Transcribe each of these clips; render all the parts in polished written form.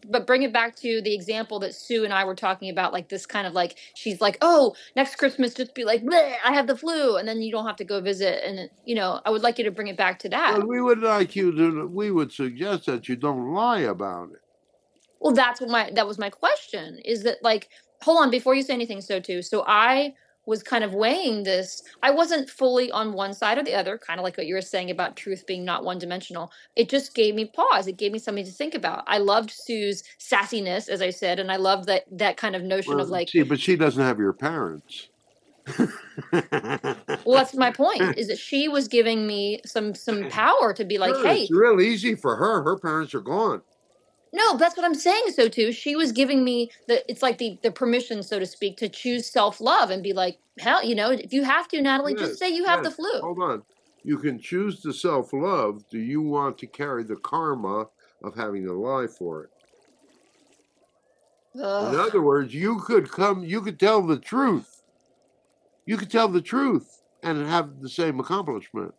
but bring it back to the example that Sue and I were talking about, like this kind of like, she's like, oh, next Christmas, just be like, bleh, I have the flu. And then you don't have to go visit. And, I would like you to bring it back to that. Well, we would suggest that you don't lie about it. Well, that was my question, is that like, hold on, before you say anything, SOTU. So I was kind of weighing this. I wasn't fully on one side or the other, kind of like what you were saying about truth being not one dimensional. It just gave me pause. It gave me something to think about. I loved Sue's sassiness, as I said, and I loved that kind of notion of like, see, but she doesn't have your parents. well, that's my point, is that she was giving me some power to be like, Sure, hey, it's real easy for her. Her parents are gone. no, that's what I'm saying, SOTU. She was giving me it's like the permission, so to speak, to choose self-love and be like, hell, if you have to, Natalie, just say you have the flu. Hold on. You can choose to self-love. Do you want to carry the karma of having to lie for it? Ugh. In other words, you could tell the truth. You could tell the truth and have the same accomplishment.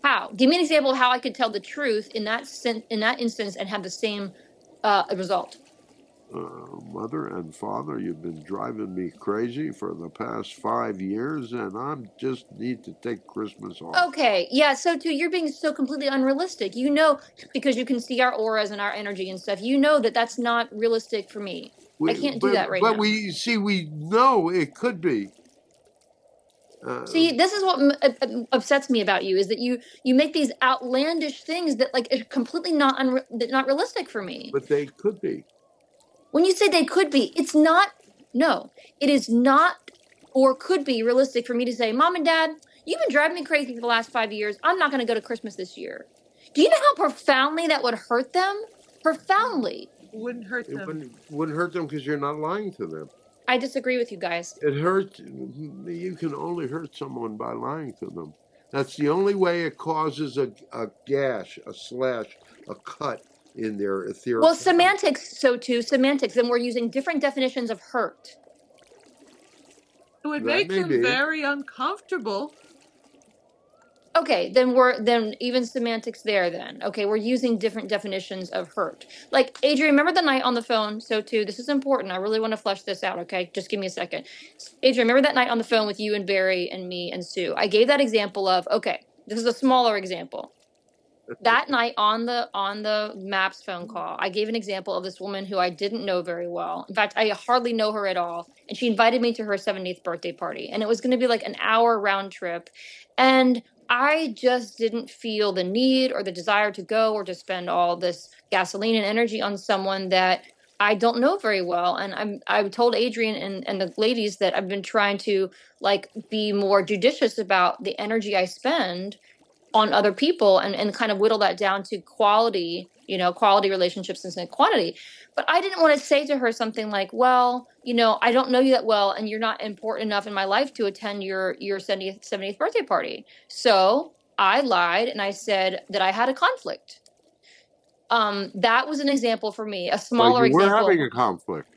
How? Give me an example of how I could tell the truth in that instance and have the same result. Mother and father, you've been driving me crazy for the past 5 years, and I just need to take Christmas off. Okay, yeah, SOTU, you're being so completely unrealistic. Because you can see our auras and our energy and stuff, that that's not realistic for me. I can't do that right now. But we know it could be. See, this is what upsets me about you, is that you make these outlandish things that like are completely not realistic for me. But they could be. When you say they could be, it's not. No, it is not, or could be realistic for me to say, Mom and Dad, you've been driving me crazy for the last 5 years. I'm not going to go to Christmas this year. Do you know how profoundly that would hurt them? Profoundly. It wouldn't hurt them. It wouldn't hurt them because you're not lying to them. I disagree with you guys. It hurts. You can only hurt someone by lying to them. That's the only way it causes a gash, a slash, a cut in their ethereal. Well, semantics, semantics, and we're using different definitions of hurt. It would make them very uncomfortable. Okay, then even semantics there then. Okay, we're using different definitions of hurt. Like, Adrian, remember the night on the phone? SOTU, this is important. I really want to flesh this out, okay? Just give me a second. Adrian, remember that night on the phone with you and Barry and me and Sue? I gave that example of, okay, this is a smaller example. That night on the MAPS phone call, I gave an example of this woman who I didn't know very well. In fact, I hardly know her at all. And she invited me to her 70th birthday party. And it was going to be like an hour round trip. And I just didn't feel the need or the desire to go or to spend all this gasoline and energy on someone that I don't know very well. And I've told Adrian and the ladies that I've been trying to like be more judicious about the energy I spend on other people and kind of whittle that down to quality relationships instead of quantity. But I didn't want to say to her something like, well, I don't know you that well, and you're not important enough in my life to attend your 70th birthday party. So I lied and I said that I had a conflict. That was an example for me, a smaller example. You were having a conflict.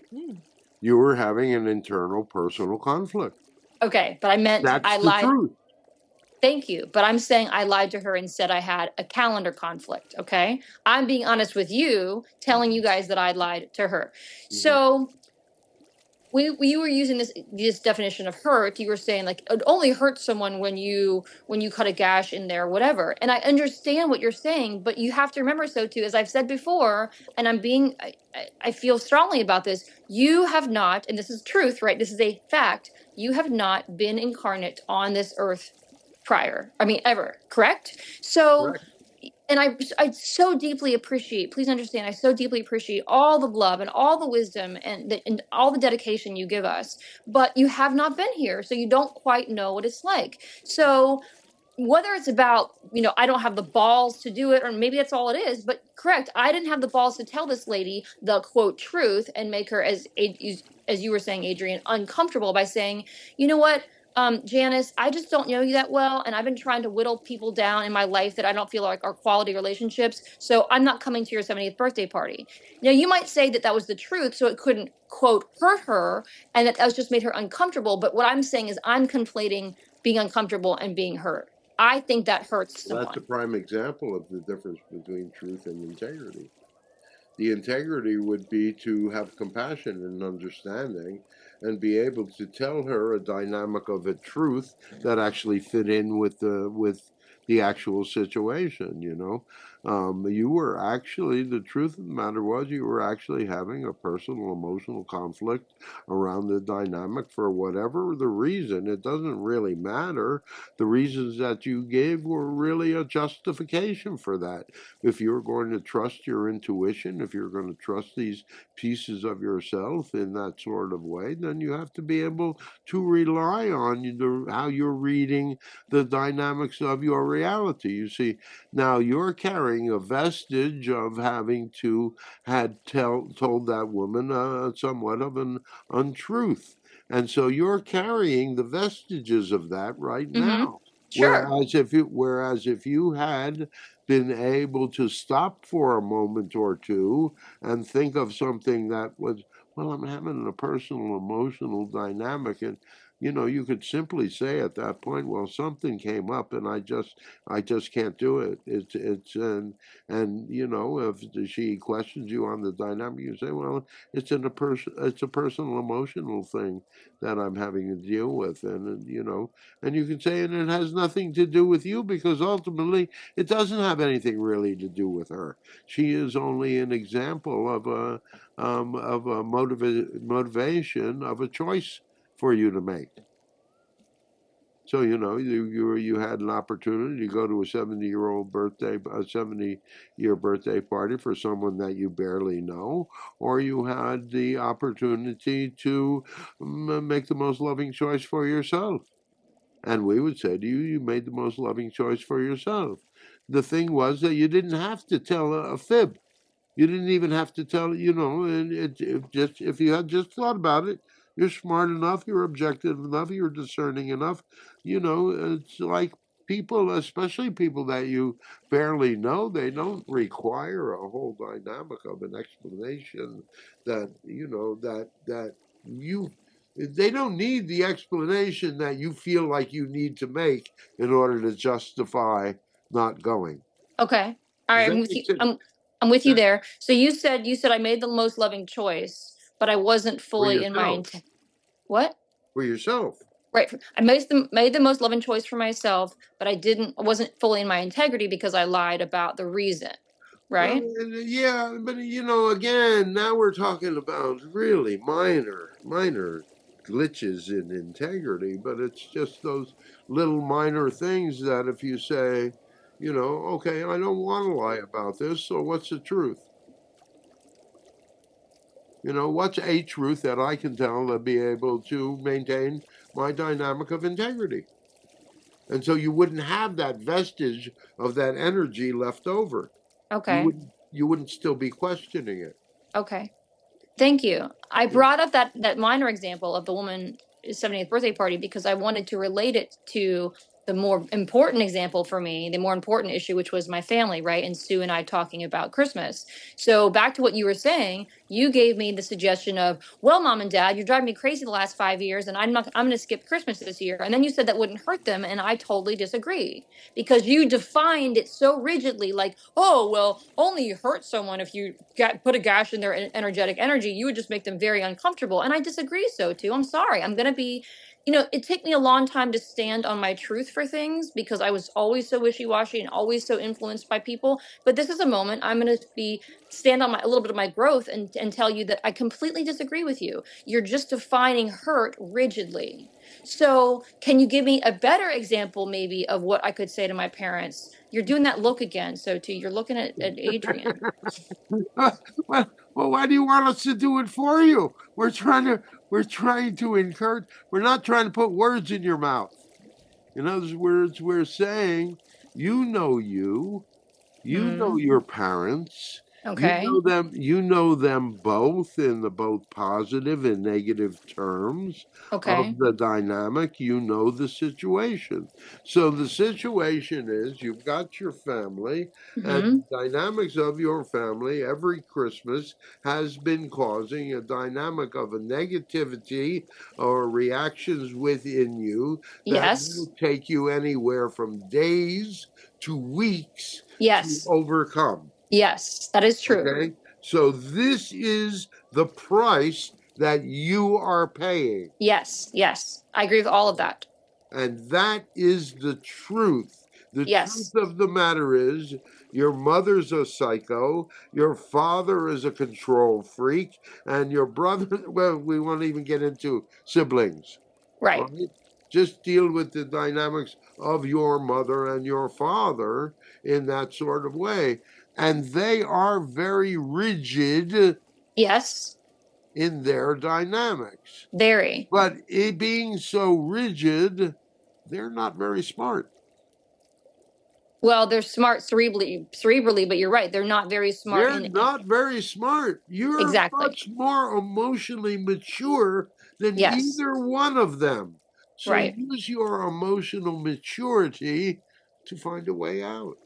You were having an internal personal conflict. Okay, but I meant I lied. The truth. Thank you. But I'm saying I lied to her and said I had a calendar conflict. Okay. I'm being honest with you, telling you guys that I lied to her. Mm-hmm. So we were using this definition of hurt. You were saying like it only hurts someone when you cut a gash in there, whatever. And I understand what you're saying, but you have to remember, SOTU, as I've said before, and I feel strongly about this. You have not, and this is truth, right? This is a fact. You have not been incarnate on this earth ever, correct? So, correct. And I so deeply appreciate, please understand, I so deeply appreciate all the love and all the wisdom and all the dedication you give us, but you have not been here, so you don't quite know what it's like. So whether it's about, I don't have the balls to do it, or maybe that's all it is, but correct, I didn't have the balls to tell this lady the quote truth and make her, as you were saying, Adrian, uncomfortable by saying, you know what, Janice, I just don't know you that well, and I've been trying to whittle people down in my life that I don't feel like are quality relationships, so I'm not coming to your 70th birthday party. Now, you might say that was the truth, so it couldn't, quote, hurt her, and that was just made her uncomfortable, but what I'm saying is I'm conflating being uncomfortable and being hurt. I think that hurts someone. That's a prime example of the difference between truth and integrity. The integrity would be to have compassion and understanding and be able to tell her a dynamic of a truth that actually fit in with the actual situation, you know. You were actually, the truth of the matter was, you were actually having a personal emotional conflict around the dynamic for whatever the reason. It doesn't really matter. The reasons that you gave were really a justification for that. If you're going to trust your intuition, if you're going to trust these pieces of yourself in that sort of way, then you have to be able to rely on how you're reading the dynamics of your reality. You see, now you're carrying a vestige of having to told that woman somewhat of an untruth. And so you're carrying the vestiges of that right now. Sure. Whereas if you had been able to stop for a moment or two and think of something that was, well, I'm having a personal emotional dynamic, and you could simply say at that point, well, something came up and I just can't do it. And if she questions you on the dynamic, you say, well, it's a personal emotional thing that I'm having to deal with. And you can say, and it has nothing to do with you, because ultimately it doesn't have anything really to do with her. She is only an example of a motivation of a choice for you to make. So you had an opportunity to go to a 70-year birthday party for someone that you barely know, or you had the opportunity to make the most loving choice for yourself. And we would say to you, you made the most loving choice for yourself. The thing was that you didn't have to tell a fib. You didn't even have to tell, and if you had just thought about it, you're smart enough, you're objective enough, you're discerning enough. It's like people, especially people that you barely know, they don't require a whole dynamic of an explanation that they don't need the explanation that you feel like you need to make in order to justify not going. Okay. All right. I'm with you there. So you said I made the most loving choice, but I wasn't fully in my intent. What? For yourself. Right. I made the most loving choice for myself, but I wasn't fully in my integrity because I lied about the reason. Right? Yeah, but again, now we're talking about really minor glitches in integrity, but it's just those little minor things that if you say, okay, I don't want to lie about this, so what's the truth? What's a truth that I can tell to be able to maintain my dynamic of integrity? And so you wouldn't have that vestige of that energy left over. Okay. You wouldn't still be questioning it. Okay. Thank you. I brought up that minor example of the woman's 70th birthday party because I wanted to relate it to the more important example for me, the more important issue, which was my family, right? And Sue and I talking about Christmas. So back to what you were saying, you gave me the suggestion of, well, Mom and Dad, you're driving me crazy the last 5 years, and I'm going to skip Christmas this year. And then you said that wouldn't hurt them, and I totally disagree because you defined it so rigidly, like, oh, well, only hurt someone if you put a gash in their energetic energy. You would just make them very uncomfortable. And I disagree, SOTU. I'm sorry. I'm going to be it took me a long time to stand on my truth for things because I was always so wishy-washy and always so influenced by people. But this is a moment I'm going to stand on a little bit of my growth and tell you that I completely disagree with you. You're just defining hurt rigidly. So can you give me a better example maybe of what I could say to my parents? You're doing that look again, SOTU. You're looking at Adrian. Well, why do you want us to do it for you? We're trying to encourage. We're not trying to put words in your mouth. In other words, we're saying, you know your parents. Okay. You know them both in the both positive and negative terms of the dynamic. You know the situation. So the situation is you've got your family and the dynamics of your family every Christmas has been causing a dynamic of a negativity or reactions within you that will take you anywhere from days to weeks to overcome. Yes, that is true. Okay, So this is the price that you are paying. Yes, yes. I agree with all of that. And that is the truth. The Yes. truth of the matter is your mother's a psycho, your father is a control freak, and your brother, well, we won't even get into siblings. Right. Just deal with the dynamics of your mother and your father in that sort of way. And they are very rigid. Yes. In their dynamics. Very. But it being so rigid, they're not very smart. Well, they're smart cerebrally, but you're right. They're not very smart. They're not very smart. You're exactly much more emotionally mature than Yes. either one of them. So Right. use your emotional maturity to find a way out.